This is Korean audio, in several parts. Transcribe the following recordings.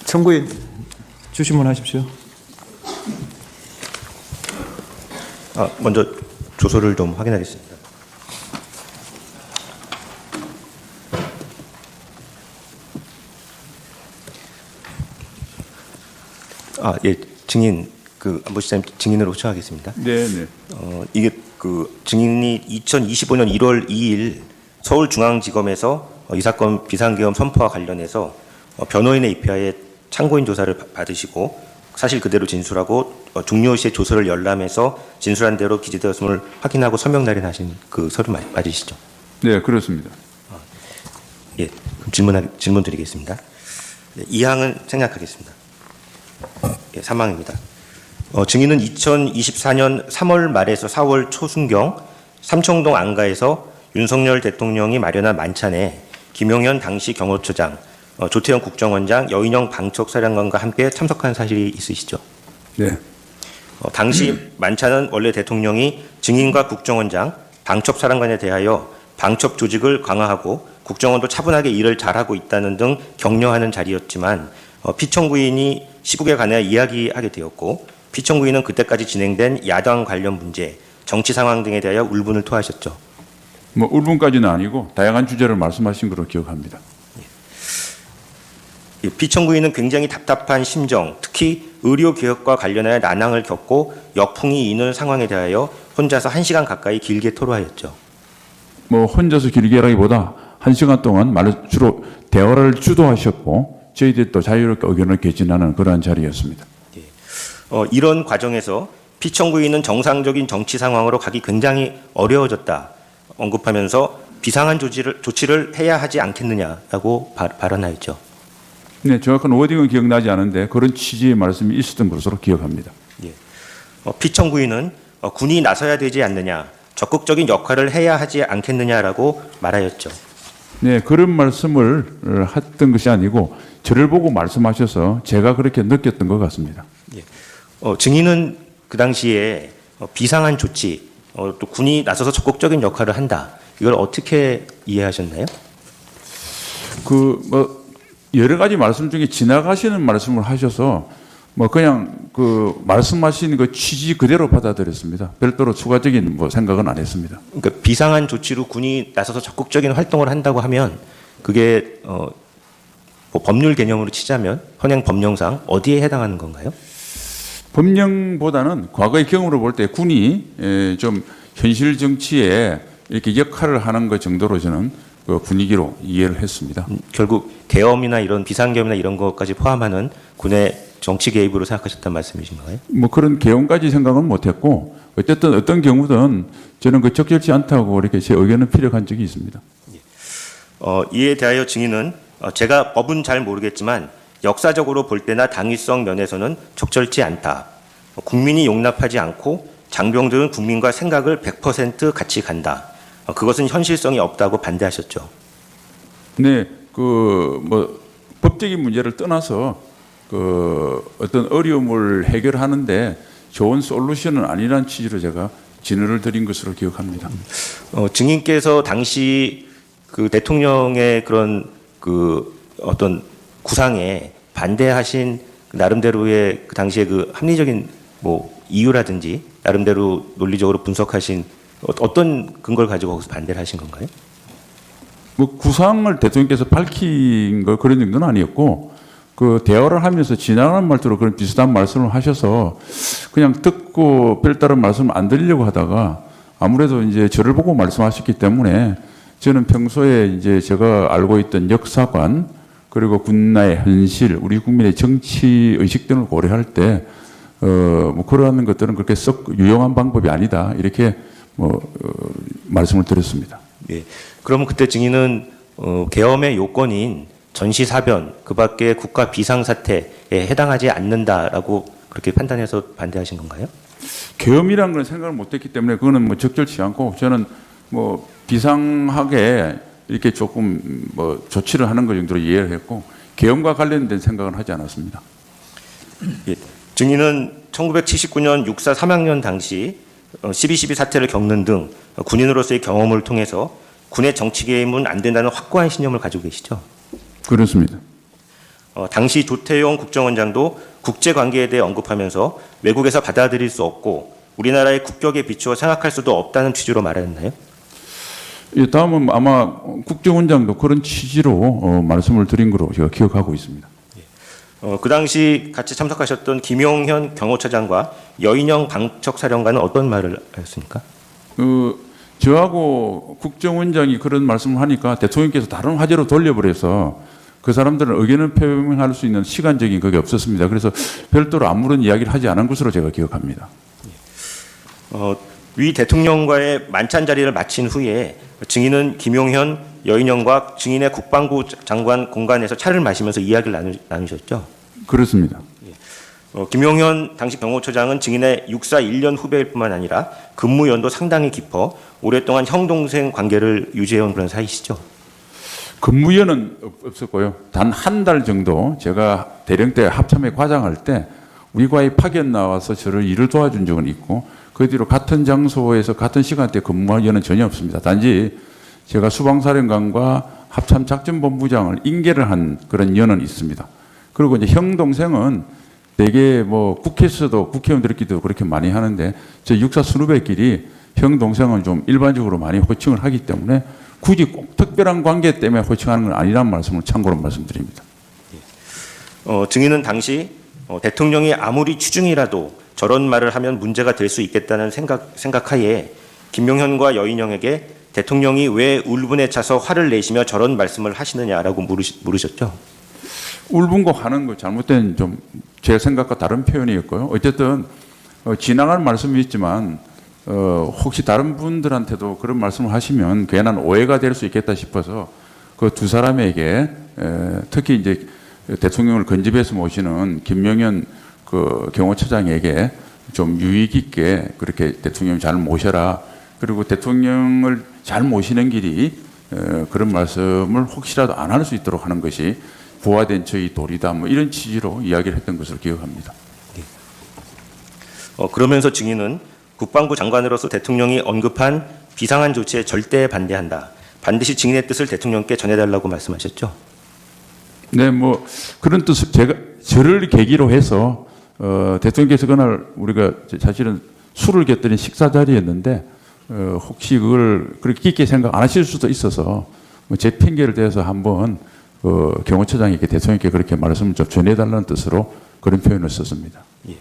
청구인 주시문하십시오. 먼저 조서를 좀 확인하겠습니다. 예, 증인 안보실장님 증인으로 호청하겠습니다. 네, 네. 이게 증인이 2025년 1월 2일 서울중앙지검에서 이 사건 비상계엄 선포와 관련해서 변호인의 입회하에 참고인 조사를 받으시고 사실 그대로 진술하고 종료시에 조서를 열람해서 진술한 대로 기재되었음을 확인하고 서명 날인하신 그 서류 맞으시죠? 네, 그렇습니다. 예, 그럼 질문 드리겠습니다. 네, 이항은 생략하겠습니다. 예, 사망입니다. 증인은 2024년 3월 말에서 4월 초순경 삼청동 안가에서 윤석열 대통령이 마련한 만찬에 김용현 당시 경호처장, 조태현 국정원장, 여인영 방첩사령관과 함께 참석한 사실이 있으시죠? 네. 당시 만찬은 원래 대통령이 증인과 국정원장, 방첩사령관에 대하여 방첩 조직을 강화하고 국정원도 차분하게 일을 잘하고 있다는 등 격려하는 자리였지만 피청구인이 시국에 관해 이야기하게 되었고 피청구인은 그때까지 진행된 야당 관련 문제, 정치 상황 등에 대하여 울분을 토하셨죠. 뭐 울분까지는 아니고 다양한 주제를 말씀하신 걸로 기억합니다. 피청구인은 굉장히 답답한 심정, 특히 의료개혁과 관련하여 난항을 겪고 역풍이 이는 상황에 대하여 혼자서 1시간 가까이 길게 토로하였죠. 뭐 혼자서 길게라기보다 1시간 동안 주로 대화를 주도하셨고 저희들이 또 자유롭게 의견을 개진하는 그러한 자리였습니다. 이런 과정에서 피청구인은 정상적인 정치 상황으로 가기 굉장히 어려워졌다 언급하면서 비상한 조치를 해야 하지 않겠느냐라고 발언하였죠. 네, 정확한 워딩은 기억나지 않은데 그런 취지의 말씀이 있었던 것으로 기억합니다. 예. 피청구인은 군이 나서야 되지 않느냐, 적극적인 역할을 해야 하지 않겠느냐라고 말하였죠. 네, 그런 말씀을 했던 것이 아니고 저를 보고 말씀하셔서 제가 그렇게 느꼈던 것 같습니다. 예. 증인은 그 당시에 비상한 조치, 또 군이 나서서 적극적인 역할을 한다. 이걸 어떻게 이해하셨나요? 여러 가지 말씀 중에 지나가시는 말씀을 하셔서 그냥 말씀하신 그 취지 그대로 받아들였습니다. 별도로 추가적인 생각은 안 했습니다. 그러니까 비상한 조치로 군이 나서서 적극적인 활동을 한다고 하면 그게 법률 개념으로 치자면 현행 법령상 어디에 해당하는 건가요? 법령보다는 과거의 경험으로 볼 때 군이 좀 현실 정치에 이렇게 역할을 하는 것 정도로 저는 그 분위기로 이해를 했습니다. 결국 계엄이나 이런 비상계엄이나 이런 것까지 포함하는 군의 정치 개입으로 생각하셨단 말씀이신가요? 그런 계엄까지 생각은 못했고 어쨌든 어떤 경우든 저는 적절치 않다고 이렇게 제 의견을 피력한 적이 있습니다. 이에 대하여 증인은 제가 법은 잘 모르겠지만 역사적으로 볼 때나 당위성 면에서는 적절치 않다. 국민이 용납하지 않고 장병들은 국민과 생각을 100% 같이 간다. 그것은 현실성이 없다고 반대하셨죠. 네, 법적인 문제를 떠나서 어떤 어려움을 해결하는데 좋은 솔루션은 아니라는 취지로 제가 진언을 드린 것으로 기억합니다. 증인께서 당시 그 대통령의 그런 어떤 구상에 반대하신 나름대로의 그 당시에 그 합리적인 이유라든지 나름대로 논리적으로 분석하신 어떤 근거를 가지고 거기서 반대를 하신 건가요? 구상을 대통령께서 밝힌 그런 정도는 아니었고 대화를 하면서 지나가는 말투로 그런 비슷한 말씀을 하셔서 그냥 듣고 별다른 말씀을 안 드리려고 하다가 아무래도 이제 저를 보고 말씀하셨기 때문에 저는 평소에 이제 제가 알고 있던 역사관 그리고 군나의 현실, 우리 국민의 정치 의식 등을 고려할 때 그러한 것들은 그렇게 썩 유용한 방법이 아니다 이렇게 말씀을 드렸습니다. 예. 그러면 그때 증인은 계엄의 요건인 전시사변 그밖에 국가 비상사태에 해당하지 않는다라고 그렇게 판단해서 반대하신 건가요? 계엄이라는 걸 생각을 못했기 때문에 그거는 적절치 않고 저는 비상하게 이렇게 조금 조치를 하는 것 정도로 이해를 했고 계엄과 관련된 생각은 하지 않았습니다. 예. 증인은 1979년 6.4 3학년 당시 12.12 사태를 겪는 등 군인으로서의 경험을 통해서 군의 정치 개입은 안 된다는 확고한 신념을 가지고 계시죠? 그렇습니다. 당시 조태용 국정원장도 국제관계에 대해 언급하면서 외국에서 받아들일 수 없고 우리나라의 국격에 비추어 생각할 수도 없다는 취지로 말했나요? 예, 다음은 아마 국정원장도 그런 취지로 말씀을 드린 거로 제가 기억하고 있습니다. 그 당시 같이 참석하셨던 김용현 경호처장과 여인영 방첩사령관은 어떤 말을 하였습니까? 저하고 국정원장이 그런 말씀을 하니까 대통령께서 다른 화제로 돌려버려서 그 사람들은 의견을 표명할 수 있는 시간적인 그게 없었습니다. 그래서 별도로 아무런 이야기를 하지 않은 것으로 제가 기억합니다. 위 대통령과의 만찬 자리를 마친 후에 증인은 김용현, 여인영과 증인의 국방부 장관 공간에서 차를 마시면서 이야기를 나누셨죠? 그렇습니다. 김용현 당시 경호처장은 증인의 육사 1년 후배일 뿐만 아니라 근무 연도 상당히 깊어 오랫동안 형 동생 관계를 유지해온 그런 사이시죠? 근무연은 없었고요. 단 한 달 정도 제가 대령 때 합참에 과장할 때 우리과의 파견 나와서 저를 일을 도와준 적은 있고 그 뒤로 같은 장소에서 같은 시간대 근무할 연은 전혀 없습니다. 단지 제가 수방사령관과 합참 작전본부장을 인계를 한 그런 연은 있습니다. 그리고 이제 형 동생은 대개 뭐 국회에서도 국회의원들끼리도 그렇게 많이 하는데 저 육사 선후배끼리 형 동생은 좀 일반적으로 많이 호칭을 하기 때문에 굳이 꼭 특별한 관계 때문에 호칭하는 건 아니라는 말씀을 참고로 말씀드립니다. 증인은 당시 대통령이 아무리 추중이라도 저런 말을 하면 문제가 될 수 있겠다는 생각하에 김용현과 여인영에게 대통령이 왜 울분에 차서 화를 내시며 저런 말씀을 하시느냐라고 물으셨죠? 울분고 하는 거 잘못된 좀 제 생각과 다른 표현이었고요. 어쨌든 지나갈 말씀이 있지만 혹시 다른 분들한테도 그런 말씀을 하시면 괜한 오해가 될 수 있겠다 싶어서 그 두 사람에게 특히 이제 대통령을 건집해서 모시는 김명현 그 경호처장에게 좀 유익 있게 그렇게 대통령 잘 모셔라. 그리고 대통령을 잘 모시는 길이 그런 말씀을 혹시라도 안 할 수 있도록 하는 것이 부화된 저희 도리다. 뭐 이런 취지로 이야기를 했던 것으로 기억합니다. 그러면서 증인은 국방부 장관으로서 대통령이 언급한 비상한 조치에 절대 반대한다. 반드시 증인의 뜻을 대통령께 전해달라고 말씀하셨죠? 네, 뭐 그런 뜻을 제가 저를 계기로 해서 대통령께서 그날 우리가 사실은 술을 곁들인 식사 자리였는데 혹시 그걸 그렇게 깊게 생각 안 하실 수도 있어서 제 핑계를 대서 한번 경호처장에게 대통령께 그렇게 말씀을 좀 전해달라는 뜻으로 그런 표현을 썼습니다. 예.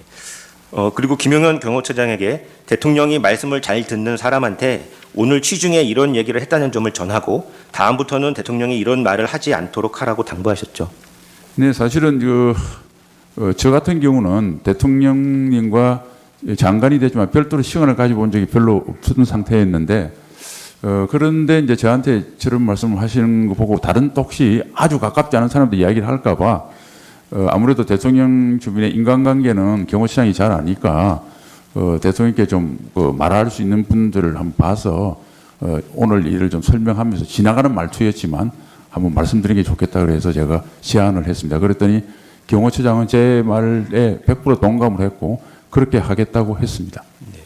그리고 김용현 경호처장에게 대통령이 말씀을 잘 듣는 사람한테 오늘 취중에 이런 얘기를 했다는 점을 전하고 다음부터는 대통령이 이런 말을 하지 않도록 하라고 당부하셨죠. 네, 사실은 저 같은 경우는 대통령님과 장관이 되지만 별도로 시간을 가지고 온 적이 별로 없는 상태였는데 그런데 이제 저한테 저런 말씀을 하시는 거 보고 다른 혹시 아주 가깝지 않은 사람들 이야기를 할까봐 아무래도 대통령 주변의 인간관계는 경호처장이 잘 아니까 대통령께 좀 말할 수 있는 분들을 한번 봐서 오늘 일을 좀 설명하면서 지나가는 말투였지만 한번 말씀드리는 게 좋겠다 그래서 제가 제안을 했습니다. 그랬더니 경호처장은 제 말에 100% 동감을 했고 그렇게 하겠다고 했습니다. 네.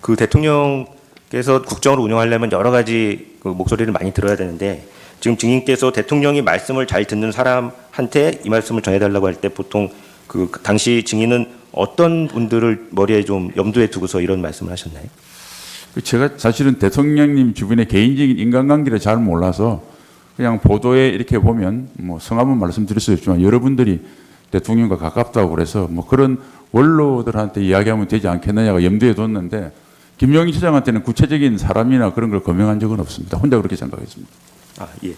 그 대통령께서 국정을 운영하려면 여러 가지 그 목소리를 많이 들어야 되는데 지금 증인께서 대통령이 말씀을 잘 듣는 사람한테 이 말씀을 전해달라고 할 때 보통 그 당시 증인은 어떤 분들을 머리에 좀 염두에 두고서 이런 말씀을 하셨나요? 제가 사실은 대통령님 주변의 개인적인 인간관계를 잘 몰라서 그냥 보도에 이렇게 보면 뭐 성함은 말씀드릴 수 있지만 여러분들이 대통령과 가깝다고 그래서 뭐 그런 원로들한테 이야기하면 되지 않겠느냐가 염두에 뒀는데 김용희 처장한테는 구체적인 사람이나 그런 걸 거명한 적은 없습니다. 혼자 그렇게 생각했습니다. 예.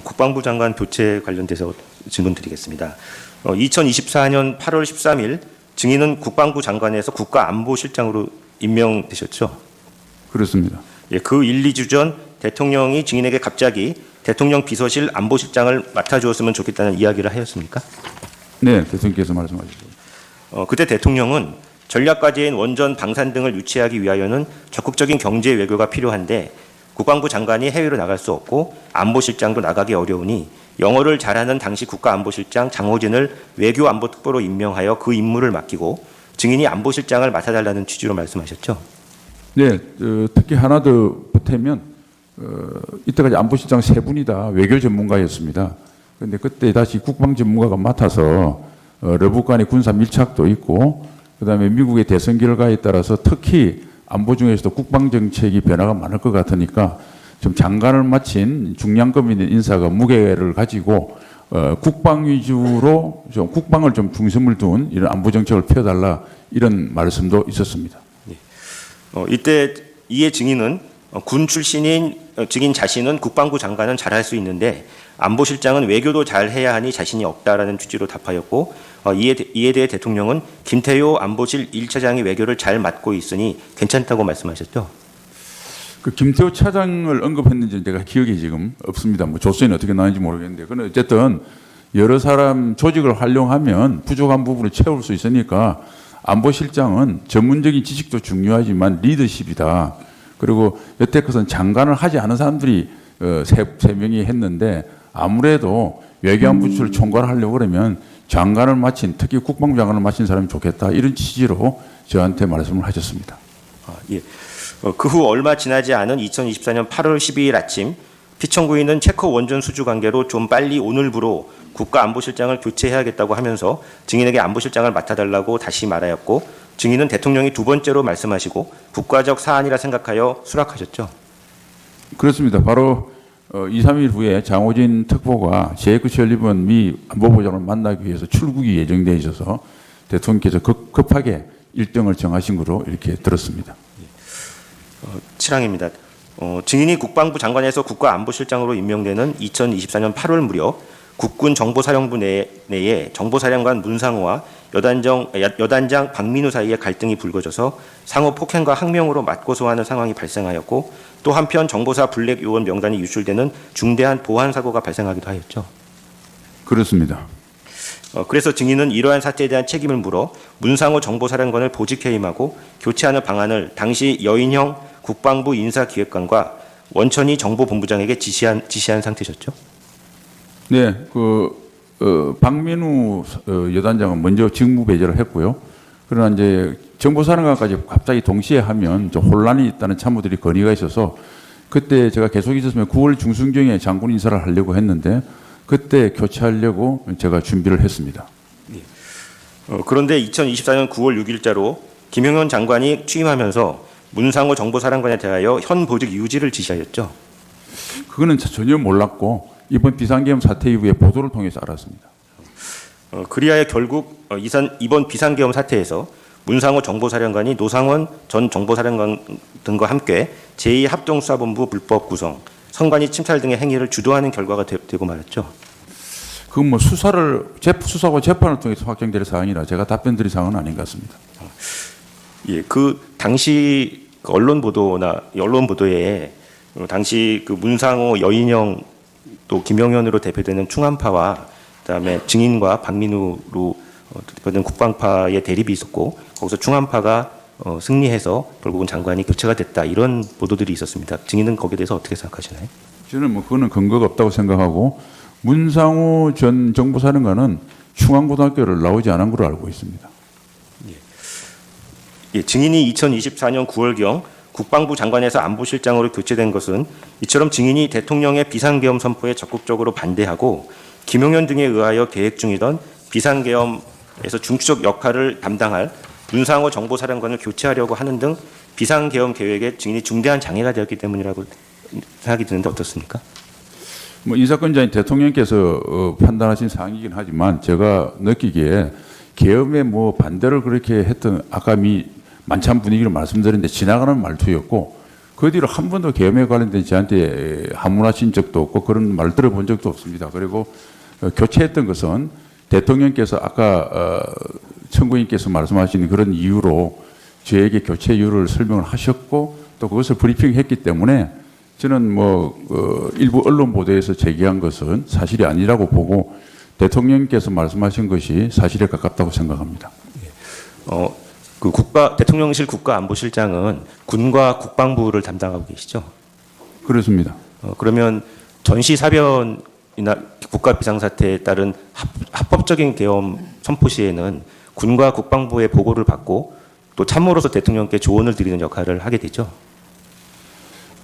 국방부 장관 교체 관련돼서 질문 드리겠습니다. 2024년 8월 13일 증인은 국방부 장관에서 국가안보실장으로 임명되셨죠? 그렇습니다. 예, 그 1, 2주 전 대통령이 증인에게 갑자기 대통령 비서실 안보실장을 맡아주었으면 좋겠다는 이야기를 하였습니까? 네, 대통령께서 말씀하셨죠. 그때 대통령은 전략과제인 원전 방산 등을 유치하기 위하여는 적극적인 경제 외교가 필요한데 국방부 장관이 해외로 나갈 수 없고 안보실장도 나가기 어려우니 영어를 잘하는 당시 국가안보실장 장호진을 외교안보특보로 임명하여 그 임무를 맡기고 증인이 안보실장을 맡아달라는 취지로 말씀하셨죠. 네, 특히 하나 더 보태면 이때까지 안보실장 세 분이 다 외교 전문가였습니다. 근데 그때 다시 국방 전문가가 맡아서 러북 간의 군사 밀착도 있고 그다음에 미국의 대선 결과에 따라서 특히 안보 중에서도 국방 정책이 변화가 많을 것 같으니까 좀 장관을 마친 중량급 있는 인사가 무게를 가지고 국방 위주로 좀 국방을 좀 중심을 둔 이런 안보 정책을 펴달라 이런 말씀도 있었습니다. 이때 이에 증인은 군 출신인 증인 자신은 국방부 장관은 잘할 수 있는데 안보실장은 외교도 잘 해야 하니 자신이 없다라는 취지로 답하였고 이에 대해 대통령은 김태효 안보실 1차장이 외교를 잘 맡고 있으니 괜찮다고 말씀하셨죠. 그 김태호 차장을 언급했는지 제가 기억이 지금 없습니다. 뭐 조서는 어떻게 나왔는지 모르겠는데, 그는 어쨌든 여러 사람 조직을 활용하면 부족한 부분을 채울 수 있으니까 안보실장은 전문적인 지식도 중요하지만 리더십이다. 그리고 여태껏은 장관을 하지 않은 사람들이 세 명이 했는데 아무래도 외교안보실을 총괄하려고 그러면 장관을 마친 특히 국방부 장관을 마친 사람이 좋겠다 이런 취지로 저한테 말씀을 하셨습니다. 예. 그 후 얼마 지나지 않은 2024년 8월 12일 아침 피청구인은 체코 원전 수주 관계로 좀 빨리 오늘부로 국가안보실장을 교체해야겠다고 하면서 증인에게 안보실장을 맡아달라고 다시 말하였고 증인은 대통령이 두 번째로 말씀하시고 국가적 사안이라 생각하여 수락하셨죠. 그렇습니다. 바로 2, 3일 후에 장호진 특보가 제이크 셜리번 미 안보보장을 만나기 위해서 출국이 예정되어 있어서 대통령께서 급하게 일정을 정하신 것으로 이렇게 들었습니다. 7항입니다. 증인이 국방부 장관에서 국가안보실장으로 임명되는 2024년 8월 무렵 국군 정보사령부 내에 정보사령관 문상호와 여단장 박민우 사이에 갈등이 불거져서 상호 폭행과 항명으로 맞고소하는 상황이 발생하였고 또 한편 정보사 블랙 요원 명단이 유출되는 중대한 보안 사고가 발생하기도 하였죠. 그렇습니다. 그래서 증인은 이러한 사태에 대한 책임을 물어 문상호 정보사령관을 보직해임하고 교체하는 방안을 당시 여인형 국방부 인사기획관과 원천희 정보본부장에게 지시한 상태셨죠? 네, 박민우 여단장은 먼저 직무 배제를 했고요. 그러나 이제 정보사령관까지 갑자기 동시에 하면 좀 혼란이 있다는 참모들이 건의가 있어서 그때 제가 계속 있었으면 9월 중순경에 장군 인사를 하려고 했는데 그때 교체하려고 제가 준비를 했습니다. 그런데 2024년 9월 6일자로 김용현 장관이 취임하면서 문상호 정보사령관에 대하여 현 보직 유지를 지시하였죠. 그거는 전혀 몰랐고 이번 비상계엄 사태 이후에 보도를 통해서 알았습니다. 그리하여 결국 이번 비상계엄 사태에서 문상호 정보사령관이 노상원 전 정보사령관 등과 함께 제2합동수사본부 불법 구성, 선관위 침탈 등의 행위를 주도하는 결과가 되고 말았죠. 그건 뭐 수사고 재판을 통해서 확정될 사항이라 제가 답변드릴 사항은 아닌 것 같습니다. 예, 그 당시 언론 보도에 당시 그 문상호 여인영 또 김영현으로 대표되는 충암파와 그다음에 증인과 박민우로 대표되는 국방파의 대립이 있었고 거기서 충암파가 승리해서 결국은 장관이 교체가 됐다 이런 보도들이 있었습니다. 증인은 거기에 대해서 어떻게 생각하시나요? 저는 뭐 그거는 근거가 없다고 생각하고 문상호 전 정보사령관은 충암고등학교를 나오지 않은 걸로 알고 있습니다. 예, 증인이 2024년 9월경 국방부 장관에서 안보실장으로 교체된 것은 이처럼 증인이 대통령의 비상계엄 선포에 적극적으로 반대하고 김용현 등에 의하여 계획 중이던 비상계엄에서 중추적 역할을 담당할 문상호 정보사령관을 교체하려고 하는 등 비상계엄 계획에 증인이 중대한 장애가 되었기 때문이라고 생각이 드는데 어떻습니까? 뭐 이 사건자인 대통령께서 판단하신 사항이긴 하지만 제가 느끼기에 계엄에 뭐 반대를 그렇게 했던 아까 만찬 분위기를 말씀드렸는데 지나가는 말투였고 그 뒤로 한 번도 계엄에 관련된 저한테 한문하신 적도 없고 그런 말 들어본 적도 없습니다. 그리고 교체했던 것은 대통령께서 아까 청구인께서 말씀하신 그런 이유로 저에게 교체 이유를 설명을 하셨고 또 그것을 브리핑했기 때문에 저는 일부 언론 보도에서 제기한 것은 사실이 아니라고 보고 대통령께서 말씀하신 것이 사실에 가깝다고 생각합니다. 대통령실 국가안보실장은 군과 국방부를 담당하고 계시죠? 그렇습니다. 그러면 전시사변이나 국가 비상사태에 따른 합법적인 계엄 선포 시에는 군과 국방부의 보고를 받고 또 참모로서 대통령께 조언을 드리는 역할을 하게 되죠.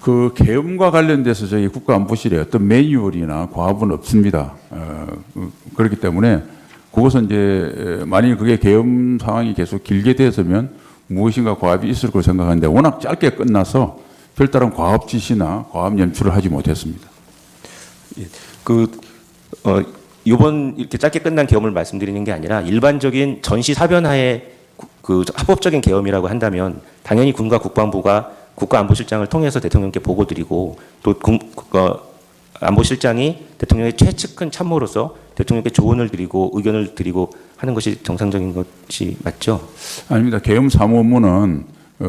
그 계엄과 관련돼서 저희 국가안보실에 어떤 매뉴얼이나 과업은 없습니다. 그렇기 때문에 그것은 이제 만일 그게 계엄 상황이 계속 길게 되서면 무엇인가 과업이 있을 거로 생각하는데 워낙 짧게 끝나서 별다른 과업 지시나 과업 연출을 하지 못했습니다. 이번 이렇게 짧게 끝난 계엄을 말씀드리는 게 아니라 일반적인 전시 사변하에 그 합법적인 계엄이라고 한다면 당연히 군과 국방부가 국가안보실장을 통해서 대통령께 보고드리고 또 안보실장이 대통령의 최측근 참모로서 대통령께 조언을 드리고 의견을 드리고 하는 것이 정상적인 것이 맞죠? 아닙니다. 계엄 사무업무는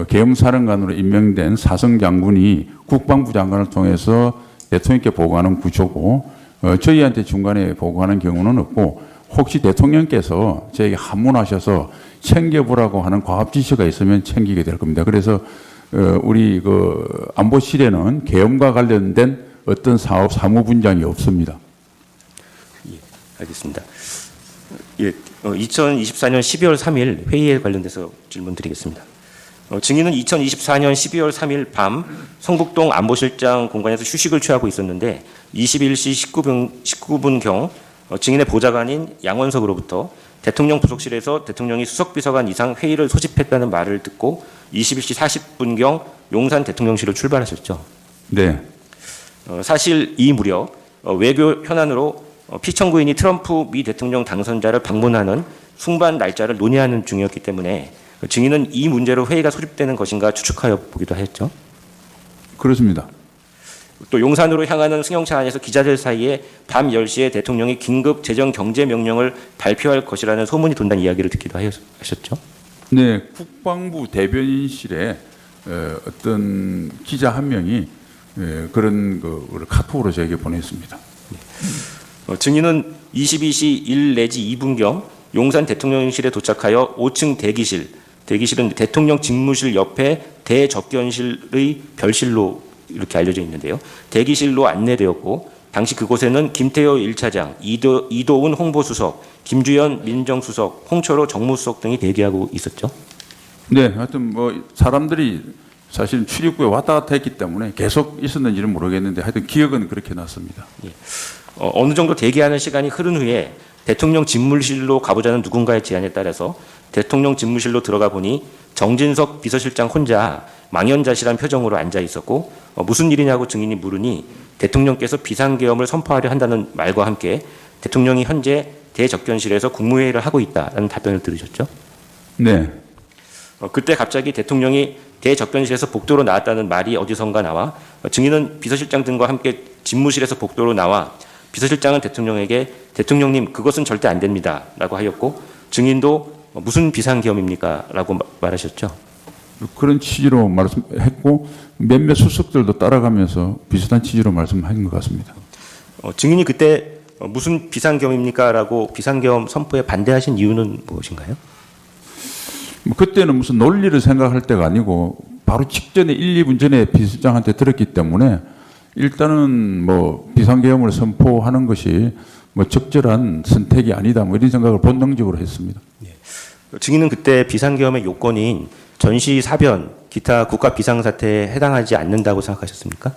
계엄 사령관으로 임명된 사성 장군이 국방부 장관을 통해서 대통령께 보고하는 구조고 저희한테 중간에 보고하는 경우는 없고 혹시 대통령께서 저에게 한문하셔서 챙겨보라고 하는 과업 지시가 있으면 챙기게 될 겁니다. 그래서 우리 그 안보실에는 계엄과 관련된 어떤 사업 사무 분장이 없습니다. 예, 알겠습니다. 예, 2024년 12월 3일 회의에 관련돼서 질문드리겠습니다. 증인은 2024년 12월 3일 밤 성북동 안보실장 공간에서 휴식을 취하고 있었는데 21시 19분경 증인의 보좌관인 양원석으로부터 대통령 부속실에서 대통령이 수석비서관 이상 회의를 소집했다는 말을 듣고 21시 40분경 용산 대통령실을 출발하셨죠. 네. 사실 이 무렵 외교 현안으로 피청구인이 트럼프 미 대통령 당선자를 방문하는 숭반 날짜를 논의하는 중이었기 때문에 증인은 이 문제로 회의가 소집되는 것인가 추측하여 보기도 했죠. 그렇습니다. 또 용산으로 향하는 승용차 안에서 기자들 사이에 밤 10시에 대통령이 긴급 재정 경제 명령을 발표할 것이라는 소문이 돈다는 이야기를 듣기도 하셨죠. 네, 국방부 대변인실에 어떤 기자 한 명이 그런 그 카톡으로 저에게 보냈습니다. 증인은 22시 1 내지 2분경 용산 대통령실에 도착하여 5층 대기실은 대통령 직무실 옆에 대접견실의 별실로 이렇게 알려져 있는데요. 대기실로 안내되었고 당시 그곳에는 김태효 1차장, 이도운 홍보수석, 김주연 민정수석, 홍철호 정무수석 등이 대기하고 있었죠. 네, 하여튼 뭐 사람들이 사실 출입구에 왔다 갔다 했기 때문에 계속 있었는지는 모르겠는데 하여튼 기억은 그렇게 났습니다. 예. 어느 정도 대기하는 시간이 흐른 후에 대통령 집무실로 가보자는 누군가의 제안에 따라서 대통령 집무실로 들어가 보니 정진석 비서실장 혼자 망연자실한 표정으로 앉아 있었고 무슨 일이냐고 증인이 물으니 대통령께서 비상계엄을 선포하려 한다는 말과 함께 대통령이 현재 대접견실에서 국무회의를 하고 있다라는 답변을 들으셨죠? 네. 그때 갑자기 대통령이 대접견실에서 복도로 나왔다는 말이 어디선가 나와 증인은 비서실장 등과 함께 집무실에서 복도로 나와 비서실장은 대통령에게 대통령님 그것은 절대 안 됩니다 라고 하였고 증인도 무슨 비상계엄입니까 라고 말하셨죠. 그런 취지로 말씀했고 몇몇 수석들도 따라가면서 비슷한 취지로 말씀하신 것 같습니다. 증인이 그때 무슨 비상계엄입니까 라고 비상계엄 선포에 반대하신 이유는 무엇인가요? 그때는 무슨 논리를 생각할 때가 아니고 바로 직전에 1, 2분 전에 비서실장한테 들었기 때문에 일단은 뭐 비상계엄을 선포하는 것이 뭐 적절한 선택이 아니다 뭐 이런 생각을 본능적으로 했습니다. 증인은 그때 비상계엄의 요건인 전시 사변, 기타 국가 비상사태에 해당하지 않는다고 생각하셨습니까?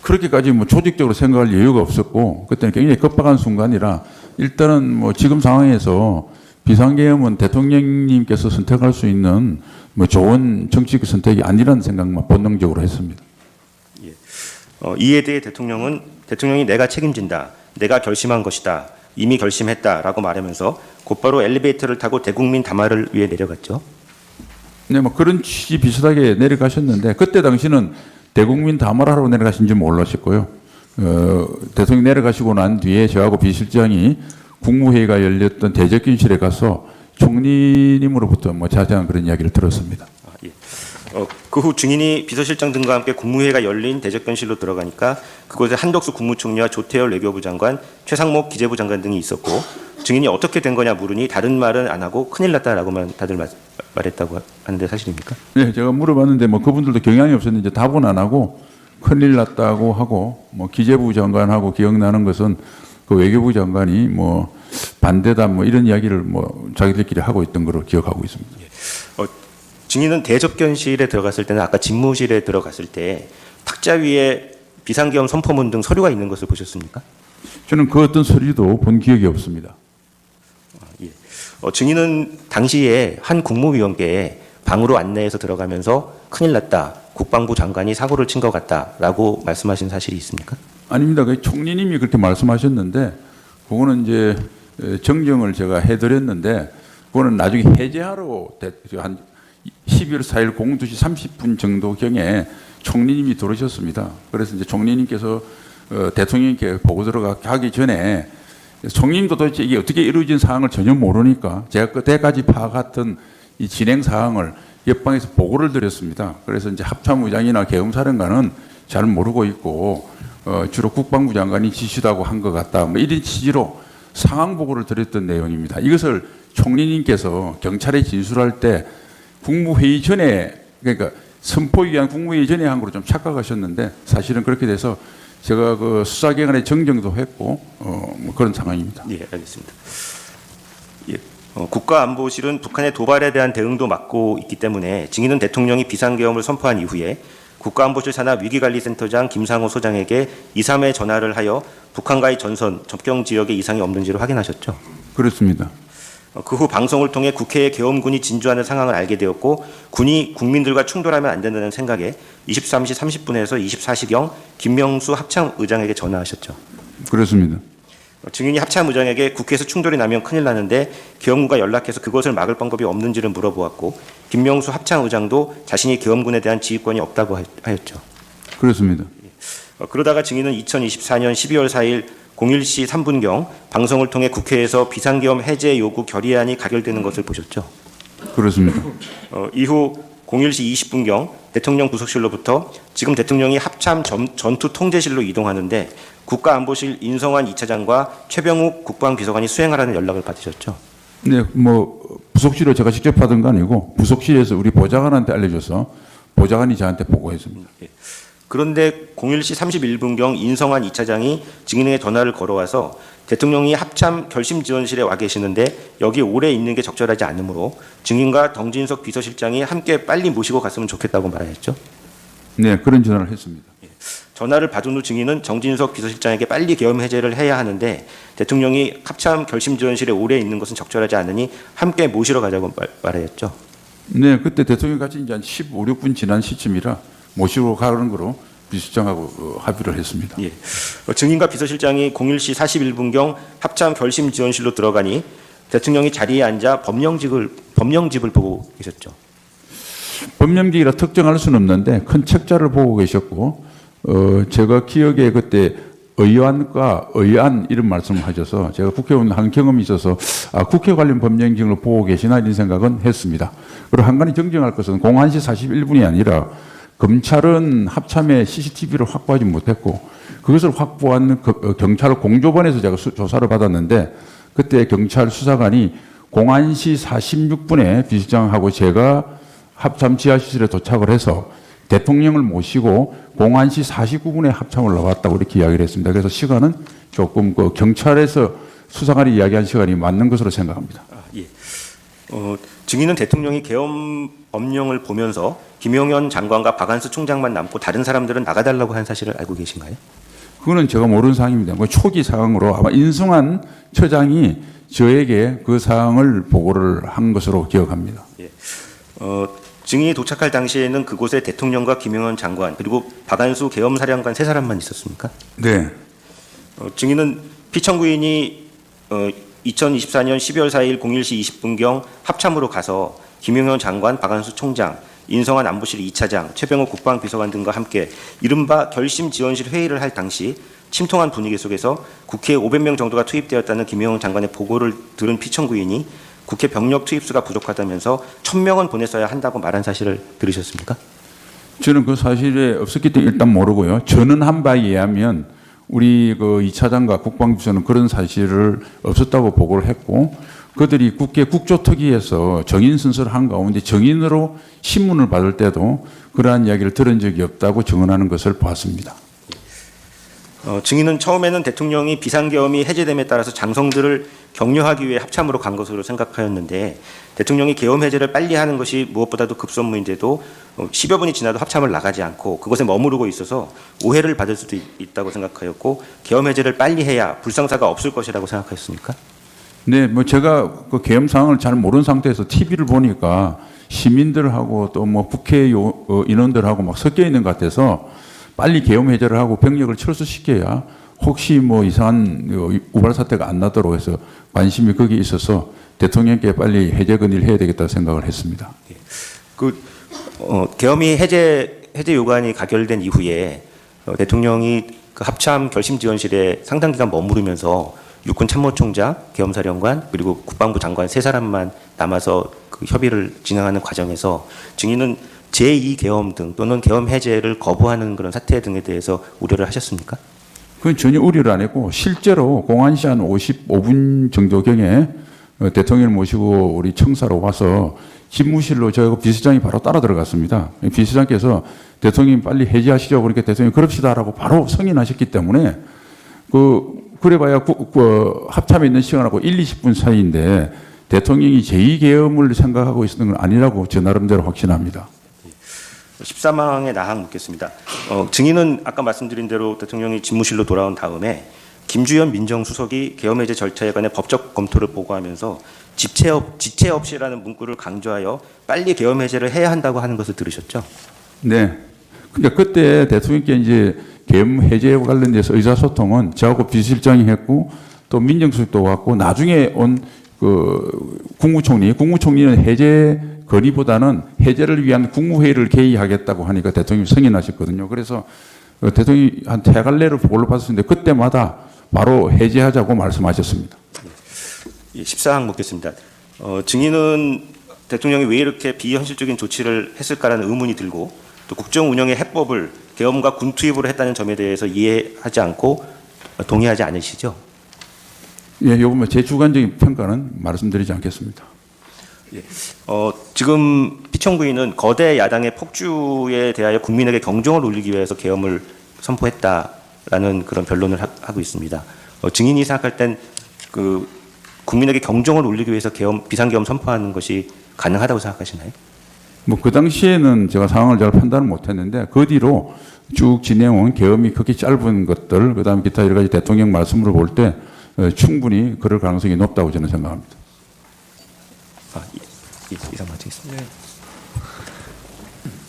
그렇게까지 뭐 조직적으로 생각할 여유가 없었고 그때는 굉장히 급박한 순간이라 일단은 뭐 지금 상황에서 비상계엄은 대통령님께서 선택할 수 있는 뭐 좋은 정치적 선택이 아니라는 생각만 본능적으로 했습니다. 이에 대해 대통령이 내가 책임진다, 내가 결심한 것이다, 이미 결심했다라고 말하면서 곧바로 엘리베이터를 타고 대국민 담화를 위해 내려갔죠. 네, 뭐 그런 취지 비슷하게 내려가셨는데 그때 당시는 대국민 담화를 하러 내려가신지 몰랐었고요. 대통령 내려가시고 난 뒤에 저하고 비실장이 국무회의가 열렸던 대접견실에 가서 총리님으로부터 뭐 자세한 그런 이야기를 들었습니다. 그 후 증인이 비서실장 등과 함께 국무회의가 열린 대접견실로 들어가니까 그곳에 한덕수 국무총리와 조태열 외교부 장관, 최상목 기재부 장관 등이 있었고 증인이 어떻게 된 거냐 물으니 다른 말은 안 하고 큰일 났다라고만 다들 말했다고 하는데 사실입니까? 네, 제가 물어봤는데 뭐 그분들도 경향이 없었는데 답은 안 하고 큰일 났다고 하고 뭐 기재부 장관하고 기억나는 것은 그 외교부 장관이 뭐 반대다 뭐 이런 이야기를 뭐 자기들끼리 하고 있던 걸로 기억하고 있습니다. 증인은 대접견실에 들어갔을 때는 아까 집무실에 들어갔을 때 탁자 위에 비상계엄 선포문 등 서류가 있는 것을 보셨습니까? 저는 그 어떤 서류도 본 기억이 없습니다. 예. 증인은 당시에 한 국무위원께에 방으로 안내해서 들어가면서 큰일 났다. 국방부 장관이 사고를 친 것 같다라고 말씀하신 사실이 있습니까? 아닙니다. 그 총리님이 그렇게 말씀하셨는데 그거는 이제 정정을 제가 해드렸는데 그거는 나중에 해제하러 한 12월 4일 02시 30분 정도경에 총리님이 들어오셨습니다. 그래서 이제 총리님께서 대통령님께 보고 들어가기 전에 총리님도 도대체 이게 어떻게 이루어진 사항을 전혀 모르니까 제가 그때까지 파악했던 이 진행 사항을 옆방에서 보고를 드렸습니다. 그래서 이제 합참의장이나 계엄사령관은 잘 모르고 있고 주로 국방부 장관이 지시하고 한 것 같다. 뭐 이런 취지로 상황 보고를 드렸던 내용입니다. 이것을 총리님께서 경찰에 진술할 때 국무회의 전에 그러니까 선포 위한 국무회의 전에 한 거로 좀 착각하셨는데 사실은 그렇게 돼서 제가 그 수사기관에 정정도 했고 뭐 그런 상황입니다. 예, 알겠습니다. 예, 국가안보실은 북한의 도발에 대한 대응도 맡고 있기 때문에 증인은 대통령이 비상계엄을 선포한 이후에 국가안보실 산하 위기관리센터장 김상호 소장에게 2, 3회 전화를 하여 북한과의 전선, 접경 지역에 이상이 없는지를 확인하셨죠. 그렇습니다. 그 후 방송을 통해 국회에 계엄군이 진주하는 상황을 알게 되었고 군이 국민들과 충돌하면 안 된다는 생각에 23시 30분에서 24시경 김명수 합참의장에게 전화하셨죠. 그렇습니다. 증인이 합참의장에게 국회에서 충돌이 나면 큰일 나는데 계엄군과 연락해서 그것을 막을 방법이 없는지를 물어보았고 김명수 합참의장도 자신이 계엄군에 대한 지휘권이 없다고 하였죠. 그렇습니다. 그러다가 증인은 2024년 12월 4일 01시 3분경 방송을 통해 국회에서 비상계엄 해제 요구 결의안이 가결되는 것을 보셨죠. 그렇습니다. 이후 01시 20분경 대통령 부속실로부터 지금 대통령이 합참 전투 통제실로 이동하는데 국가안보실 인성환 2차장과 최병욱 국방비서관이 수행하라는 연락을 받으셨죠. 네, 뭐 부속실로 제가 직접 받은 거 아니고 부속실에서 우리 보좌관한테 알려줘서 보좌관이 저한테 보고했습니다. 예. 그런데 01시 31분경 인성환 2차장이 증인에게 전화를 걸어와서 대통령이 합참 결심지원실에 와 계시는데 여기 오래 있는 게 적절하지 않으므로 증인과 덩진석 비서실장이 함께 빨리 모시고 갔으면 좋겠다고 말하였죠. 네, 그런 전화를 했습니다. 전화를 받은 후 증인은 정진석 비서실장에게 빨리 계엄 해제를 해야 하는데 대통령이 합참 결심지원실에 오래 있는 것은 적절하지 않으니 함께 모시러 가자고 말하였죠. 네, 그때 대통령 같이 이제 한 15, 16분 지난 시점이라 모시고 가는 거로 비서실장하고 합의를 했습니다. 예. 증인과 비서실장이 01시 41분경 합참 결심지원실로 들어가니 대통령이 자리에 앉아 법령집을 보고 계셨죠. 법령기라 특정할 수는 없는데 큰 책자를 보고 계셨고 제가 기억에 그때 의안과 의안 이런 말씀을 하셔서 제가 국회의원 한 경험이 있어서 국회 관련 법령집을 보고 계시나 이런 생각은 했습니다. 그리고 한 가지 정정할 것은 01시 41분이 아니라 검찰은 합참에 CCTV를 확보하지 못했고 그것을 확보한 경찰 공조반에서 제가 조사를 받았는데 그때 경찰 수사관이 01시 46분에 비서실장하고 제가 합참 지하실에 도착을 해서 대통령을 모시고 01시 49분에 합참을 나왔다고 이렇게 이야기를 했습니다. 그래서 시간은 조금 그 경찰에서 수사관이 이야기한 시간이 맞는 것으로 생각합니다. 예. 증인은 대통령이 계엄 법령을 보면서 김용현 장관과 박안수 총장만 남고 다른 사람들은 나가달라고 한 사실을 알고 계신가요? 그거는 제가 모르는 사항입니다. 뭐 초기 사항으로 아마 인승환 처장이 저에게 그 사항을 보고를 한 것으로 기억합니다. 예. 증인이 도착할 당시에는 그곳에 대통령과 김용현 장관 그리고 박안수 계엄사령관 세 사람만 있었습니까? 네. 증인은 피청구인이 2024년 12월 4일 01시 20분경 합참으로 가서 김용현 장관, 박안수 총장, 인성환 안보실 2차장, 최병욱 국방비서관 등과 함께 이른바 결심지원실 회의를 할 당시 침통한 분위기 속에서 국회에 500명 정도가 투입되었다는 김용현 장관의 보고를 들은 피청구인이 국회 병력 투입수가 부족하다면서 1000명은 보냈어야 한다고 말한 사실을 들으셨습니까? 저는 그 사실에 없었기 때문에 일단 모르고요. 저는 한 바에 의하면 우리 그 2차장과 국방비서는 그런 사실을 없었다고 보고를 했고 그들이 국회 국조특위에서 정인 순서를 한 가운데 정인으로 신문을 받을 때도 그러한 이야기를 들은 적이 없다고 증언하는 것을 보았습니다. 증인은 처음에는 대통령이 비상계엄이 해제됨에 따라서 장성들을 격려하기 위해 합참으로 간 것으로 생각하였는데 대통령이 계엄 해제를 빨리 하는 것이 무엇보다도 급선무인데도 10여 분이 지나도 합참을 나가지 않고 그것에 머무르고 있어서 오해를 받을 수도 있다고 생각하였고 계엄 해제를 빨리 해야 불상사가 없을 것이라고 생각하였습니까? 네, 뭐 제가 그 계엄 상황을 잘 모르는 상태에서 TV를 보니까 시민들하고 또 뭐 국회 인원들하고 막 섞여 있는 것 같아서 빨리 계엄 해제를 하고 병력을 철수시켜야 혹시 뭐 이상한 우발 사태가 안 나도록 해서 관심이 거기에 있어서 대통령께 빨리 해제 건의를 해야 되겠다 생각을 했습니다. 계엄이 해제 요구안이 가결된 이후에 대통령이 그 합참 결심지원실에 상당 기간 머무르면서 육군 참모총장, 계엄사령관 그리고 국방부 장관 세 사람만 남아서 그 협의를 진행하는 과정에서 증인은 제2 계엄 등 또는 계엄 해제를 거부하는 그런 사태 등에 대해서 우려를 하셨습니까? 그건 전혀 우려를 안 했고 실제로 공안시 한 55분 정도경에 대통령을 모시고 우리 청사로 와서 집무실로 저하고 비서장이 바로 따라 들어갔습니다. 비서장께서 대통령이 빨리 해제하시죠. 그러니까 대통령이 그럽시다라고 바로 승인하셨기 때문에 그래봐야 합참에 있는 시간하고 1, 20분 사이인데 대통령이 제2계엄을 생각하고 있었던 건 아니라고 저 나름대로 확신합니다. 13항의 나항 묻겠습니다. 증인은 아까 말씀드린 대로 대통령이 집무실로 돌아온 다음에 김주현 민정수석이 계엄해제 절차에 관해 법적 검토를 보고하면서 지체 없이라는 문구를 강조하여 빨리 계엄해제를 해야 한다고 하는 것을 들으셨죠? 네. 그러니까 그때 대통령께 이제 계엄 해제와 관련돼서 의사소통은 저하고 비서실장이 했고 또 민정수석도 왔고 나중에 온 국무총리는 해제 건의보다는 해제를 위한 국무회의를 개의하겠다고 하니까 대통령이 승인하셨거든요. 그래서 대통령이 한 세 갈래를 보고를 받았는데 그때마다 바로 해제하자고 말씀하셨습니다. 14항 묻겠습니다. 증인은 대통령이 왜 이렇게 비현실적인 조치를 했을까라는 의문이 들고 또 국정 운영의 해법을 계엄과 군 투입으로 했다는 점에 대해서 이해하지 않고 동의하지 않으시죠? 예, 요거 제 주관적인 평가는 말씀드리지 않겠습니다. 지금 피청구인은 거대 야당의 폭주에 대하여 국민에게 경종을 울리기 위해서 계엄을 선포했다라는 그런 변론을 하고 있습니다. 증인이 생각할 땐 그 국민에게 경종을 울리기 위해서 비상계엄 선포하는 것이 가능하다고 생각하시나요? 뭐 그 당시에는 제가 상황을 잘 판단을 못했는데 그 뒤로 쭉 진행온 계엄이 그렇게 짧은 것들 그다음에 기타 여러 가지 대통령 말씀으로 볼 때 충분히 그럴 가능성이 높다고 저는 생각합니다. 이상 마치겠습니다. 네.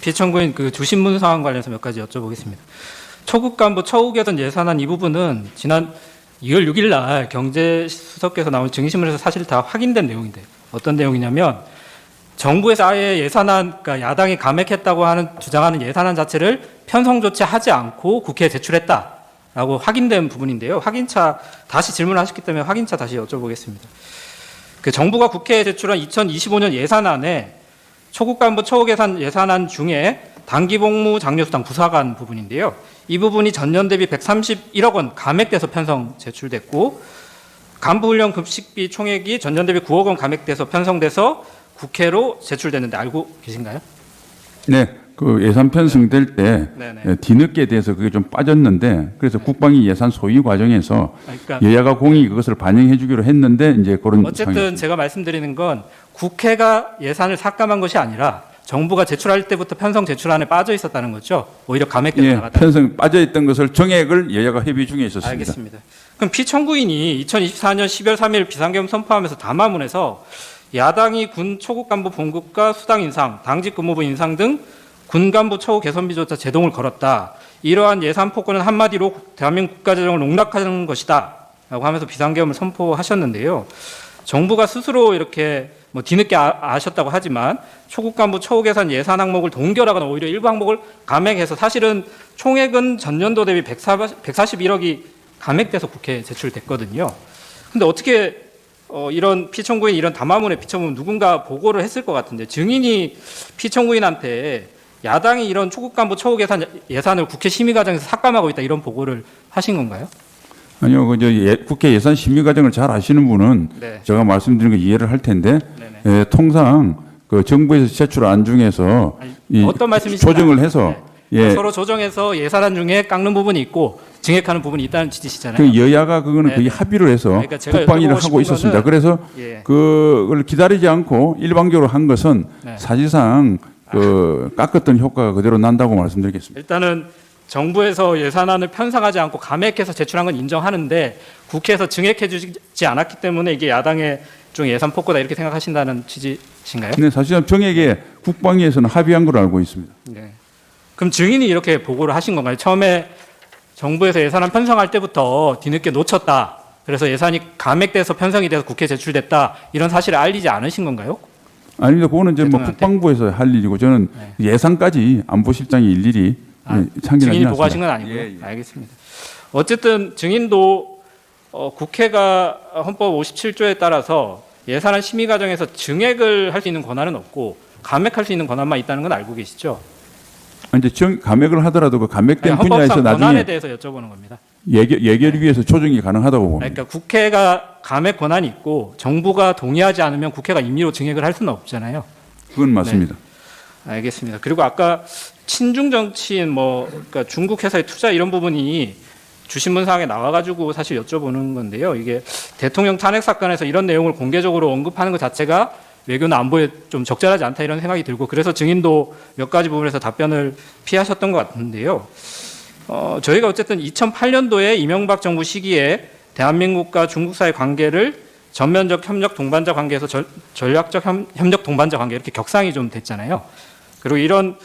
피청구인 그 주신문 사안 관련해서 몇 가지 여쭤보겠습니다. 초급 간부 처우 개선 예산안 이 부분은 지난 2월 6일 날 경제수석께서 나온 증인신문에서 사실 다 확인된 내용인데 어떤 내용이냐면 정부에서 아예 예산안, 그러니까 야당이 감액했다고 주장하는 예산안 자체를 편성 조치하지 않고 국회에 제출했다라고 확인된 부분인데요. 확인차 다시 질문하셨기 때문에 확인차 다시 여쭤보겠습니다. 그 정부가 국회에 제출한 2025년 예산안에 초급 간부 처우 개선 예산안 중에 단기복무 장려수당 부사관 부분인데요. 이 부분이 전년 대비 131억 원 감액돼서 편성 제출됐고 간부훈련 급식비 총액이 전년 대비 9억 원 감액돼서 편성돼서 국회로 제출됐는데 알고 계신가요? 네, 그 예산 편성될 때 네네. 뒤늦게 돼서 그게 좀 빠졌는데 그래서 국방위 예산 소위 과정에서 그러니까 여야가 공히 그것을 반영해주기로 했는데 이제 그런 어쨌든 상황이었습니다. 제가 말씀드리는 건 국회가 예산을 삭감한 것이 아니라 정부가 제출할 때부터 편성 제출안에 빠져 있었다는 거죠. 오히려 감액돼서 예, 나갔다. 편성 빠져있던 것을 정액을 여야가 협의 중에 있었습니다. 알겠습니다. 그럼 피청구인이 2024년 12월 3일 비상계엄 선포하면서 담화문에서 야당이 군 초급 간부 봉급과 수당 인상, 당직 근무부 인상 등 군 간부 처우 개선비조차 제동을 걸었다. 이러한 예산 폭언은 한마디로 대한민국 국가재정을 농락하는 것이다. 라고 하면서 비상계엄을 선포하셨는데요. 정부가 스스로 이렇게 뭐 뒤늦게 아셨다고 하지만 초급 간부 처우 개선 예산 항목을 동결하거나 오히려 일부 항목을 감액해서 사실은 총액은 전년도 대비 141억이 감액돼서 국회에 제출됐거든요. 근데 어떻게 이런 피청구인 이런 담화문에 비춰보면 누군가 보고를 했을 것 같은데 증인이 피청구인한테 야당이 이런 초급 간부 처우 개선 예산을 국회 심의 과정에서 삭감하고 있다 이런 보고를 하신 건가요? 아니요, 국회 예산 심의 과정을 잘 아시는 분은 네. 제가 말씀드린 거 이해를 할 텐데 네네. 통상 그 정부에서 제출안 중에서 아니, 이 어떤 말씀이신지 조정을 해서 네. 예, 서로 조정해서 예산안 중에 깎는 부분이 있고 증액하는 부분이 있다는 취지시잖아요. 그 여야가 그거는 네, 거의 네. 합의를 해서 그러니까 제가 국방위를 여쭤보고 하고 싶은 있었습니다. 거는- 그래서 예. 그걸 기다리지 않고 일방적으로 한 것은 네. 사실상 그 깎았던 효과가 그대로 난다고 말씀드리겠습니다. 일단은 정부에서 예산안을 편성하지 않고 감액해서 제출한 건 인정하는데 국회에서 증액해 주지 않았기 때문에 이게 야당의 좀 예산 폭거다 이렇게 생각하신다는 취지신가요? 근데 사실상 정액에 국방위에서는 합의한 걸로 알고 있습니다. 네. 그럼 증인이 이렇게 보고를 하신 건가요? 처음에 정부에서 예산안 편성할 때부터 뒤늦게 놓쳤다. 그래서 예산이 감액돼서 편성이 돼서 국회에 제출됐다. 이런 사실을 알리지 않으신 건가요? 아닙니다. 그거는 이제 뭐 대통령한테? 국방부에서 할 일이고 저는 예산까지 안보실장이 일일이 참견하지 증인이 않습니다. 보고하신 건 아니고요. 예, 예. 알겠습니다. 어쨌든 증인도 국회가 헌법 57조에 따라서 예산안 심의 과정에서 증액을 할 수 있는 권한은 없고 감액할 수 있는 권한만 있다는 건 알고 계시죠? 이제 감액을 하더라도 그 감액된 분야에서 헌법상 권한에 나중에 대해서 여쭤보는 겁니다. 예결위에서 조정이 가능하다고 봅니다. 그러니까 국회가 감액 권한이 있고 정부가 동의하지 않으면 국회가 임의로 증액을 할 수는 없잖아요. 그건 맞습니다. 알겠습니다. 그리고 아까 친중 정치인 그러니까 중국 회사의 투자 이런 부분이 주신문상에 나와가지고 사실 여쭤보는 건데요. 이게 대통령 탄핵 사건에서 이런 내용을 공개적으로 언급하는 것 자체가 외교나 안보에 좀 적절하지 않다 이런 생각이 들고 그래서 증인도 몇 가지 부분에서 답변을 피하셨던 것 같은데요. 저희가 어쨌든 2008년도에 이명박 정부 시기에 대한민국과 중국 사이의 관계를 전면적 협력 동반자 관계에서 전략적 협력 동반자 관계 이렇게 격상이 좀 됐잖아요. 그리고 이런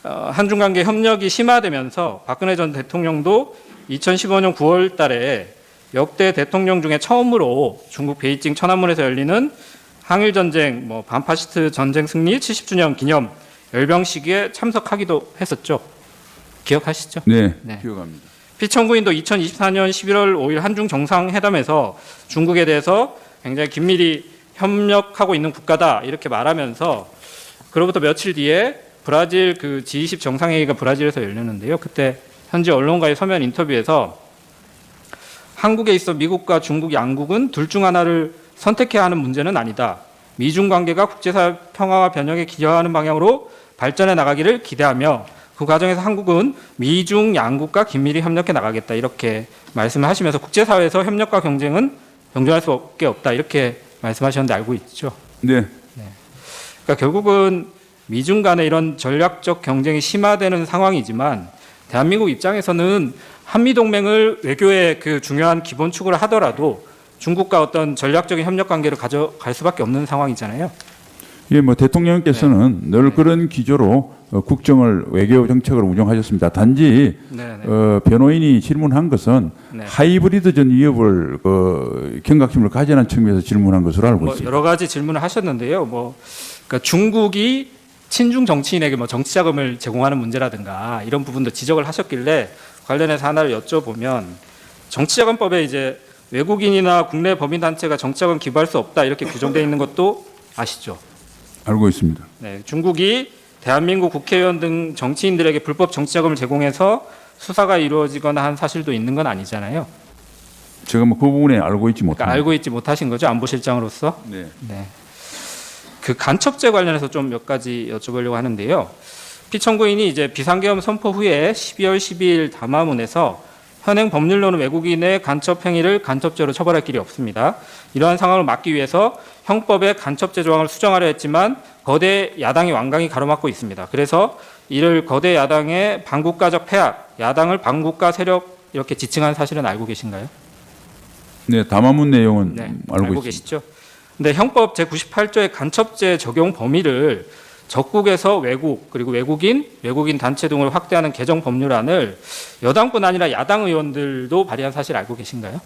한중 관계 협력이 심화되면서 박근혜 전 대통령도 2015년 9월 달에 역대 대통령 중에 처음으로 중국 베이징 천안문에서 열리는 항일 전쟁 반파시스트 전쟁 승리 70주년 기념 열병식에 참석하기도 했었죠. 기억하시죠? 네, 네. 기억합니다. 피청구인도 2024년 11월 5일 한중 정상회담에서 중국에 대해서 굉장히 긴밀히 협력하고 있는 국가다 이렇게 말하면서 그로부터 며칠 뒤에 브라질 그 G20 정상회의가 브라질에서 열렸는데요. 그때 현지 언론과의 서면 인터뷰에서 한국에 있어 미국과 중국 양국은 둘 중 하나를 선택해야 하는 문제는 아니다. 미중 관계가 국제사회 평화와 변혁에 기여하는 방향으로 발전해 나가기를 기대하며 그 과정에서 한국은 미중 양국과 긴밀히 협력해 나가겠다 이렇게 말씀을 하시면서 국제사회에서 협력과 경쟁은 경쟁할 수밖에 없다 이렇게 말씀하셨는데 알고 있죠. 네, 그러니까 결국은 미중 간의 이런 전략적 경쟁이 심화되는 상황이지만 대한민국 입장에서는 한미동맹을 외교의 그 중요한 기본축으로 하더라도 중국과 어떤 전략적인 협력 관계를 가져갈 수밖에 없는 상황이잖아요. 예, 뭐 대통령께서는 늘 그런 기조로 국정을 외교 정책을 운영하셨습니다. 단지 변호인이 질문한 것은 네. 하이브리드전 위협을 경각심을 가지는 측면에서 질문한 것으로 알고 있습니다. 여러 가지 질문을 하셨는데요. 그러니까 중국이 친중 정치인에게 정치 자금을 제공하는 문제라든가 이런 부분도 지적을 하셨길래 관련해서 하나를 여쭤보면 정치자금법에 이제 외국인이나 국내 법인단체가 정치자금 기부할 수 없다 이렇게 규정되어 있는 것도 아시죠? 알고 있습니다. 네, 중국이 대한민국 국회의원 등 정치인들에게 불법 정치자금을 제공해서 수사가 이루어지거나 한 사실도 있는 건 아니잖아요. 제가 뭐 그 부분에 알고 있지 못합니다. 그러니까 알고 있지 못하신 거죠, 안보실장으로서. 네. 네. 그 간첩죄 관련해서 좀 몇 가지 여쭤보려고 하는데요. 피청구인이 이제 비상계엄 선포 후에 12월 12일 담화문에서 현행 법률로는 외국인의 간첩 행위를 간첩죄로 처벌할 길이 없습니다. 이러한 상황을 막기 위해서 형법에 간첩죄 조항을 수정하려 했지만 거대 야당이 완강히 가로막고 있습니다. 그래서 이를 거대 야당의 반국가적 폐악, 야당을 반국가 세력 이렇게 지칭한 사실은 알고 계신가요? 네, 담화문 내용은 네, 알고 있습니다. 계시죠? 근데 형법 제98조의 간첩죄 적용 범위를 적국에서 외국 그리고 외국인 단체 등을 확대하는 개정 법률안을 여당뿐 아니라 야당 의원들도 발의한 사실 알고 계신가요?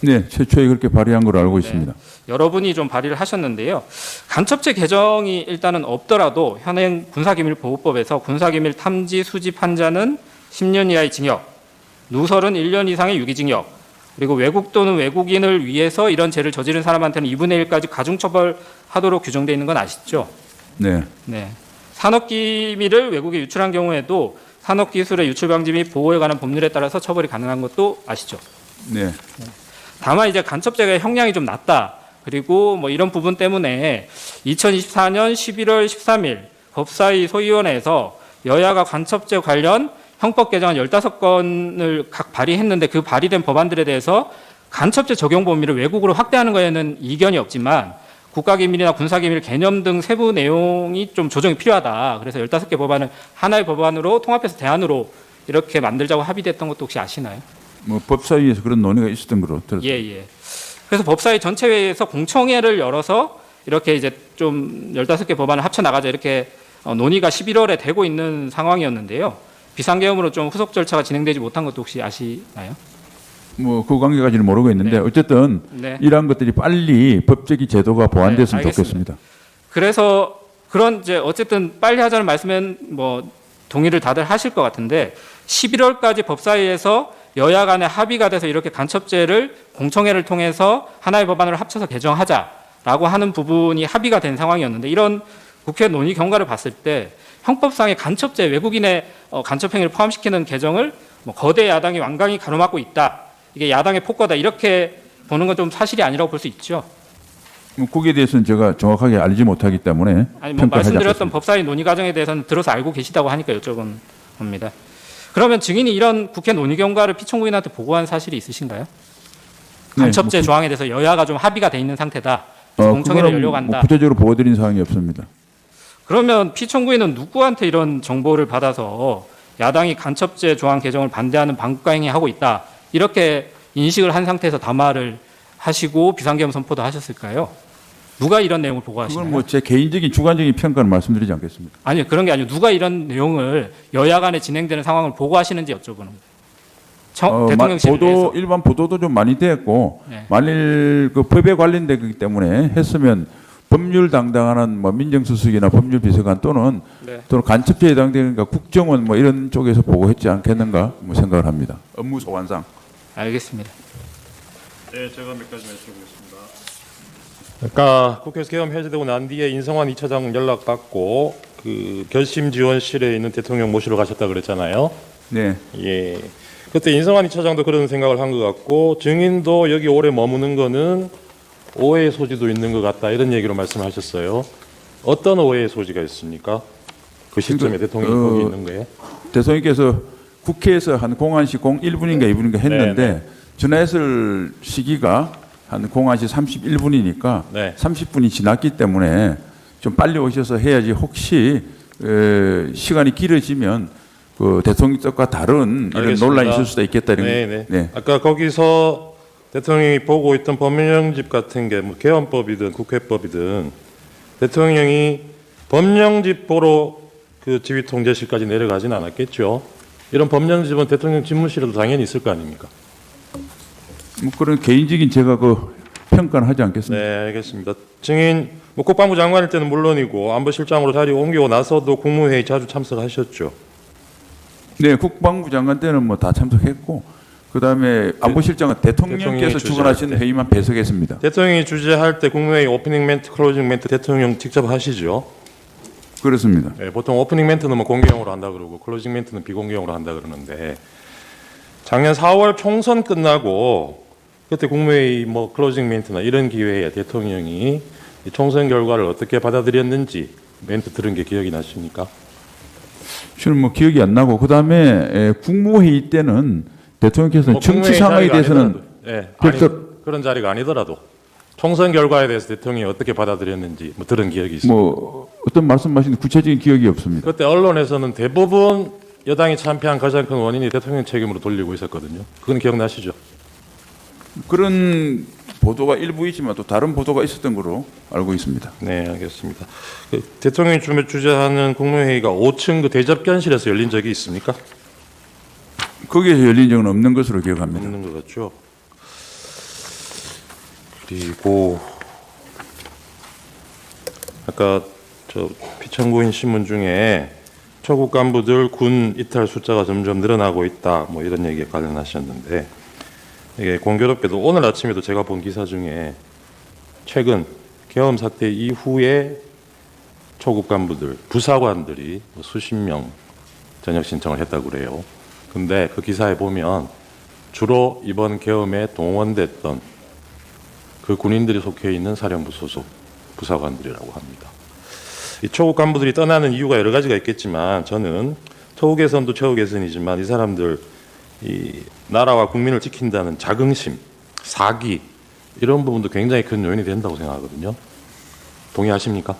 네, 최초에 그렇게 발의한 걸로 알고 있습니다. 여러분이 좀 발의를 하셨는데요. 간첩죄 개정이 일단은 없더라도 현행 군사기밀보호법에서 군사기밀 탐지 수집 한자는 10년 이하의 징역, 누설은 1년 이상의 유기징역, 그리고 외국 또는 외국인을 위해서 이런 죄를 저지른 사람한테는 2분의 1까지 가중처벌하도록 규정되어 있는 건 아시죠? 네. 네. 산업기밀을 외국에 유출한 경우에도 산업기술의 유출 방지 및 보호에 관한 법률에 따라서 처벌이 가능한 것도 아시죠? 네. 다만 이제 간첩죄가 형량이 좀 낮다. 그리고 이런 부분 때문에 2024년 11월 13일 법사위 소위원회에서 여야가 간첩죄 관련 형법 개정안 15건을 각 발의했는데 그 발의된 법안들에 대해서 간첩죄 적용 범위를 외국으로 확대하는 거에는 이견이 없지만 국가기밀이나 군사기밀 개념 등 세부 내용이 좀 조정이 필요하다. 그래서 15개 법안을 하나의 법안으로 통합해서 대안으로 이렇게 만들자고 합의됐던 것도 혹시 아시나요? 뭐 법사위에서 그런 논의가 있었던 걸로 들었습니다. 예. 그래서 법사위 전체회의에서 공청회를 열어서 이렇게 이제 좀 15개 법안을 합쳐 나가자 이렇게 논의가 11월에 되고 있는 상황이었는데요. 비상계엄으로 좀 후속 절차가 진행되지 못한 것도 혹시 아시나요? 뭐 그 관계까지는 모르고 있는데 네. 어쨌든 네. 이러한 것들이 빨리 법적인 제도가 보완됐으면 네, 알겠습니다. 좋겠습니다. 그래서 그런 이제 어쨌든 빨리 하자는 말씀은 뭐 동의를 다들 하실 것 같은데 11월까지 법사위에서 여야 간에 합의가 돼서 이렇게 간첩죄를 공청회를 통해서 하나의 법안으로 합쳐서 개정하자라고 하는 부분이 합의가 된 상황이었는데 이런 국회 논의 경과를 봤을 때 형법상의 간첩죄 외국인의 간첩 행위를 포함시키는 개정을 뭐 거대 야당이 완강히 가로막고 있다. 이게 야당의 폭거다. 이렇게 보는 건 좀 사실이 아니라고 볼 수 있죠. 뭐 거기에 대해서는 제가 정확하게 알지 못하기 때문에 아니 뭐 평가하지 말씀드렸던 않겠습니다. 법사위 논의 과정에 대해서는 들어서 알고 계시다고 하니까 여쭤본 겁니다. 그러면 증인이 이런 국회 논의 경과를 피청구인한테 보고한 사실이 있으신가요? 네, 간첩죄 조항에 대해서 여야가 좀 합의가 돼 있는 상태다. 공청회를 그거는 열려고 뭐 한다. 구체적으로 보여드린 사항이 없습니다. 그러면 피청구인은 누구한테 이런 정보를 받아서 야당이 간첩죄 조항 개정을 반대하는 반국가 행위하고 있다. 이렇게 인식을 한 상태에서 담화를 하시고 비상계엄 선포도 하셨을까요? 누가 이런 내용을 보고하시나요? 그건 뭐 제 개인적인 주관적인 평가를 말씀드리지 않겠습니다. 아니요, 그런 게 아니고 누가 이런 내용을 여야 간에 진행되는 상황을 보고하시는지 여쭤보는 거예요. 대통령실에서. 보도 일반 보도도 좀 많이 됐고 네. 만일 그 법에 관련되기 때문에 했으면 법률 담당하는 뭐 민정수석이나 법률비서관 또는 네. 간첩죄에 해당되니까 국정원 뭐 이런 쪽에서 보고했지 않겠는가 뭐 생각을 합니다. 업무 소관상. 알겠습니다. 네, 제가 몇 가지 말씀드리겠습니다. 그러니까 국회에서 계엄 해제되고 난 뒤에 인성환 2차장 연락받고 그 결심 지원실에 있는 대통령 모시러 가셨다 그랬잖아요. 네. 예. 그때 인성환 2차장도 그런 생각을 한 것 같고 증인도 여기 오래 머무는 거는 오해의 소지도 있는 것 같다 이런 얘기로 말씀하셨어요. 어떤 오해의 소지가 있습니까? 그 시점에 대통령이 거기 있는 거에. 대통령께서 국회에서 한 공안시 1분인가 2분인가 했는데 네. 전화했을 시기가 한 공안시 31분이니까 네. 30분이 지났기 때문에 좀 빨리 오셔서 해야지 혹시 시간이 길어지면 그 대통령 뜻과 다른 이런 알겠습니다. 논란이 있을 수도 있겠다 이런 네. 네. 아까 거기서 대통령이 보고 있던 법령집 같은 게 뭐 개헌법이든 국회법이든 대통령이 법령집 보러 그 지휘통제실까지 내려가진 않았겠죠. 이런 법령집은 대통령 집무실에도 당연히 있을 거 아닙니까? 뭐 그런 개인적인 제가 그 평가는 하지 않겠습니다. 네, 알겠습니다. 증인 뭐 국방부 장관일 때는 물론이고 안보실장으로 자리 옮기고 나서도 국무회의 자주 참석하셨죠. 네, 국방부 장관 때는 뭐 다 참석했고 그다음에 안보실장은 대통령께서 대통령이 주관하신 주재할 때. 회의만 배석했습니다. 대통령이 주재할 때 국무회의 오프닝 멘트, 클로징 멘트 대통령 직접 하시죠. 그렇습니다. 네, 보통 오프닝 멘트는 뭐 공개형으로 한다 그러고 클로징 멘트는 비공개형으로 한다 그러는데 작년 4월 총선 끝나고 그때 국무회의 뭐 클로징 멘트나 이런 기회에 대통령이 이 총선 결과를 어떻게 받아들였는지 멘트 들은 게 기억이 나십니까? 저는 뭐 기억이 안 나고 그다음에 국무회의 때는 대통령께서는 뭐 정치 국무회의 상황에 자리가 대해서는 아니더라도, 예, 별도 그런 자리가 아니더라도 총선 결과에 대해서 대통령이 어떻게 받아들였는지 뭐 들은 기억이 있습니다. 뭐 어떤 말씀하신 구체적인 기억이 없습니다. 그때 언론에서는 대부분 여당이 참패한 가장 큰 원인이 대통령 책임으로 돌리고 있었거든요. 그건 기억나시죠? 그런 보도가 일부 있지만 또 다른 보도가 있었던 걸로 알고 있습니다. 네, 알겠습니다. 그 대통령이 주재하는 국무회의가 5층 그 대접견실에서 열린 적이 있습니까? 거기에서 열린 적은 없는 것으로 기억합니다. 없는 것 같죠. 그리고 아까 저 피청구인 신문 중에 초급 간부들 군 이탈 숫자가 점점 늘어나고 있다 뭐 이런 얘기에 관련하셨는데 이게 공교롭게도 오늘 아침에도 제가 본 기사 중에 최근 계엄 사태 이후에 초급 간부들 부사관들이 뭐 수십 명 전역 신청을 했다고 그래요. 근데 그 기사에 보면 주로 이번 계엄에 동원됐던 그 군인들이 속해 있는 사령부 소속 부사관들이라고 합니다. 이 초급 간부들이 떠나는 이유가 여러 가지가 있겠지만 저는 처우 개선도 처우 개선이지만 이 사람들 이 나라와 국민을 지킨다는 자긍심, 사기 이런 부분도 굉장히 큰 요인이 된다고 생각하거든요. 동의하십니까?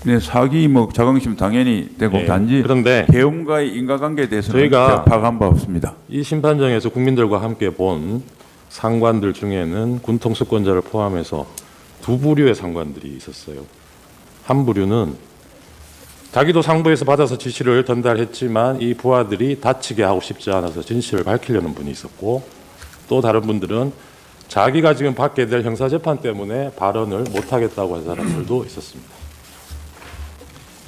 네, 사기 뭐 자긍심 당연히 되고 네, 단지 그런데 계엄과의 인과관계에 대해서는 저희가 제가 파악한 바 없습니다. 이 심판정에서 국민들과 함께 본 상관들 중에는 군통수권자를 포함해서 두 부류의 상관들이 있었어요. 한 부류는 자기도 상부에서 받아서 지시를 전달했지만 이 부하들이 다치게 하고 싶지 않아서 진실을 밝히려는 분이 있었고, 또 다른 분들은 자기가 지금 받게 될 형사재판 때문에 발언을 못하겠다고 한 사람들도 있었습니다.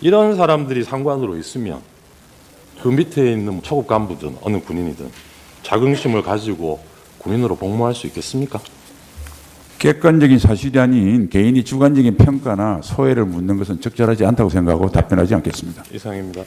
이런 사람들이 상관으로 있으면 그 밑에 있는 초급 간부든 어느 군인이든 자긍심을 가지고 군인으로 복무할 수 있겠습니까? 객관적인 사실이 아닌 개인이 주관적인 평가나 소회를 묻는 것은 적절하지 않다고 생각하고 답변하지 않겠습니다. 이상입니다.